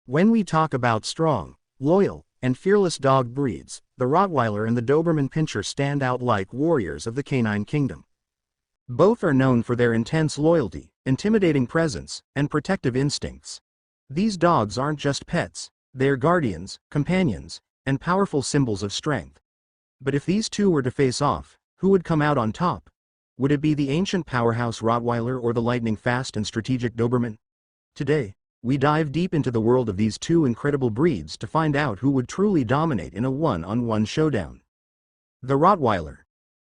When we talk about strong, loyal, and fearless dog breeds, the Rottweiler and the Doberman Pinscher stand out like warriors of the canine kingdom. Both are known for their intense loyalty, intimidating presence, and protective instincts. These dogs aren't just pets, they are guardians, companions, and powerful symbols of strength. But if these two were to face off, who would come out on top? Would it be the ancient powerhouse Rottweiler or the lightning-fast and strategic Doberman? Today, we dive deep into the world of these two incredible breeds to find out who would truly dominate in a one-on-one showdown. The Rottweiler.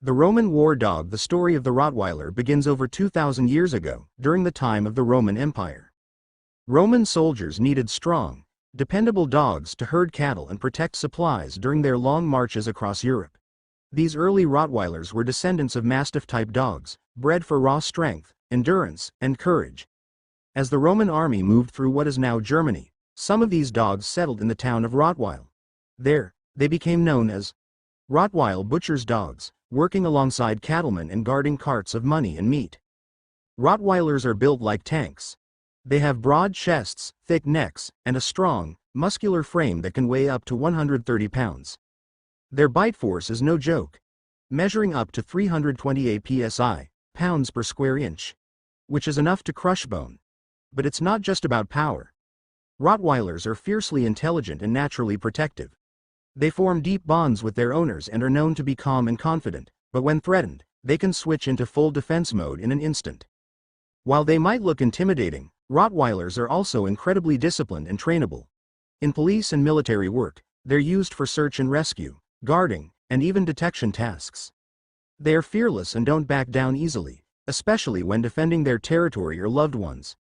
The Roman war dog. The story of the Rottweiler begins over 2,000 years ago, during the time of the Roman Empire. Roman soldiers needed strong, dependable dogs to herd cattle and protect supplies during their long marches across Europe. These early Rottweilers were descendants of Mastiff-type dogs, bred for raw strength, endurance, and courage. As the Roman army moved through what is now Germany, some of these dogs settled in the town of Rottweil. There, they became known as Rottweil butchers' dogs, working alongside cattlemen and guarding carts of money and meat. Rottweilers are built like tanks. They have broad chests, thick necks, and a strong, muscular frame that can weigh up to 130 pounds. Their bite force is no joke, measuring up to 328 psi, pounds per square inch, which is enough to crush bone. But it's not just about power. Rottweilers are fiercely intelligent and naturally protective. They form deep bonds with their owners and are known to be calm and confident, but when threatened, they can switch into full defense mode in an instant. While they might look intimidating, Rottweilers are also incredibly disciplined and trainable. In police and military work, they're used for search and rescue, guarding, and even detection tasks. They are fearless and don't back down easily, especially when defending their territory or loved ones.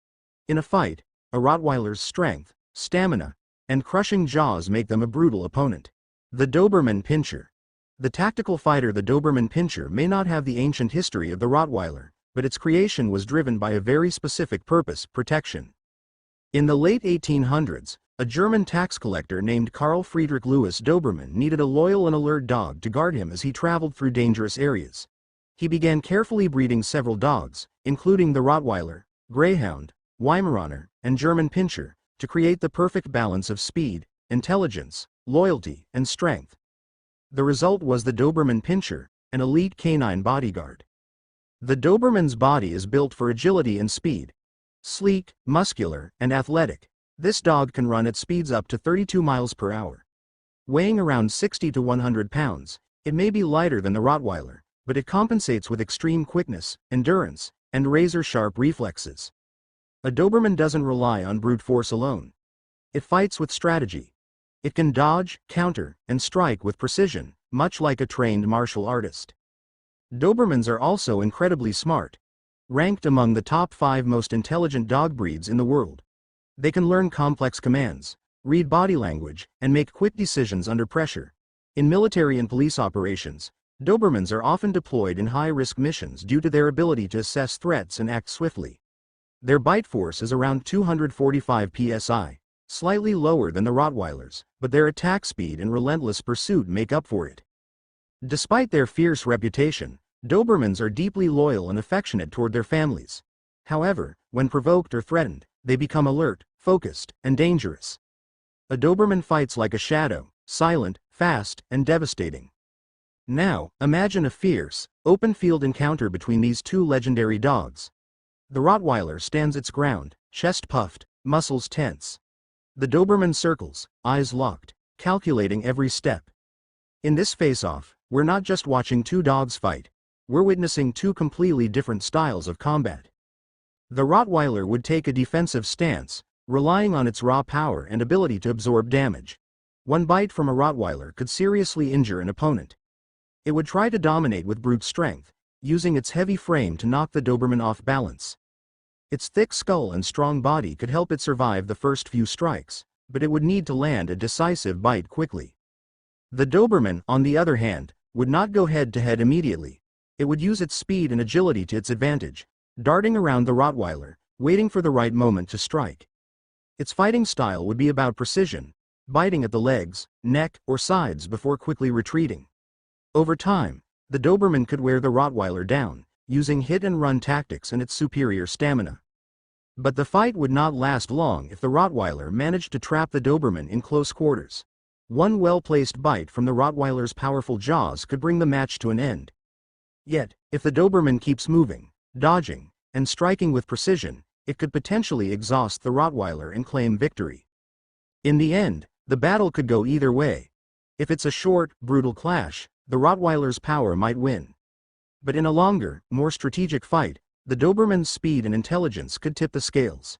In a fight, a Rottweiler's strength, stamina, and crushing jaws make them a brutal opponent. The Doberman Pinscher. The tactical fighter. The Doberman Pinscher may not have the ancient history of the Rottweiler, but its creation was driven by a very specific purpose: protection. In the late 1800s, a German tax collector named Carl Friedrich Louis Dobermann needed a loyal and alert dog to guard him as he traveled through dangerous areas. He began carefully breeding several dogs, including the Rottweiler, Greyhound, Weimaraner, and German Pinscher, to create the perfect balance of speed, intelligence, loyalty, and strength. The result was the Doberman Pinscher, an elite canine bodyguard. The Doberman's body is built for agility and speed. Sleek, muscular, and athletic, this dog can run at speeds up to 32 miles per hour. Weighing around 60 to 100 pounds, it may be lighter than the Rottweiler, but it compensates with extreme quickness, endurance, and razor-sharp reflexes. A Doberman doesn't rely on brute force alone. It fights with strategy. It can dodge, counter, and strike with precision, much like a trained martial artist. Dobermans are also incredibly smart. Ranked among the top 5 most intelligent dog breeds in the world. They can learn complex commands, read body language, and make quick decisions under pressure. In military and police operations, Dobermans are often deployed in high-risk missions due to their ability to assess threats and act swiftly. Their bite force is around 245 psi, slightly lower than the Rottweilers, but their attack speed and relentless pursuit make up for it. Despite their fierce reputation, Dobermans are deeply loyal and affectionate toward their families. However, when provoked or threatened, they become alert, focused, and dangerous. A Doberman fights like a shadow, silent, fast, and devastating. Now, imagine a fierce, open-field encounter between these two legendary dogs. The Rottweiler stands its ground, chest puffed, muscles tense. The Doberman circles, eyes locked, calculating every step. In this face-off, we're not just watching two dogs fight, we're witnessing two completely different styles of combat. The Rottweiler would take a defensive stance, relying on its raw power and ability to absorb damage. One bite from a Rottweiler could seriously injure an opponent. It would try to dominate with brute strength, using its heavy frame to knock the Doberman off balance. Its thick skull and strong body could help it survive the first few strikes, but it would need to land a decisive bite quickly. The Doberman, on the other hand, would not go head-to-head immediately. It would use its speed and agility to its advantage, darting around the Rottweiler, waiting for the right moment to strike. Its fighting style would be about precision, biting at the legs, neck, or sides before quickly retreating. Over time, the Doberman could wear the Rottweiler down, using hit-and-run tactics and its superior stamina. But the fight would not last long if the Rottweiler managed to trap the Doberman in close quarters. One well-placed bite from the Rottweiler's powerful jaws could bring the match to an end. Yet, if the Doberman keeps moving, dodging, and striking with precision, it could potentially exhaust the Rottweiler and claim victory. In the end, the battle could go either way. If it's a short, brutal clash, the Rottweiler's power might win. But in a longer, more strategic fight, the Doberman's speed and intelligence could tip the scales.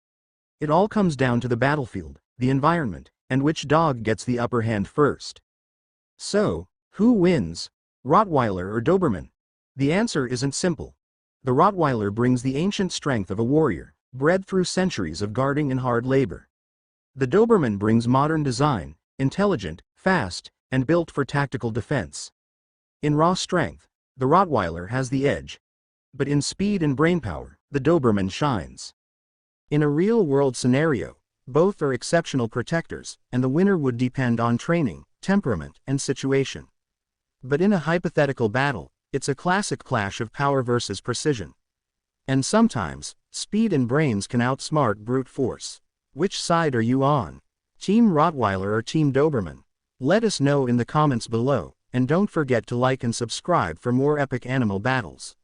It all comes down to the battlefield, the environment, and which dog gets the upper hand first. So, who wins, Rottweiler or Doberman? The answer isn't simple. The Rottweiler brings the ancient strength of a warrior, bred through centuries of guarding and hard labor. The Doberman brings modern design, intelligent, fast, and built for tactical defense. In raw strength, the Rottweiler has the edge. But in speed and brainpower, the Doberman shines. In a real-world scenario, both are exceptional protectors, and the winner would depend on training, temperament, and situation. But in a hypothetical battle, it's a classic clash of power versus precision. And sometimes, speed and brains can outsmart brute force. Which side are you on? Team Rottweiler or Team Doberman? Let us know in the comments below, and don't forget to like and subscribe for more epic animal battles.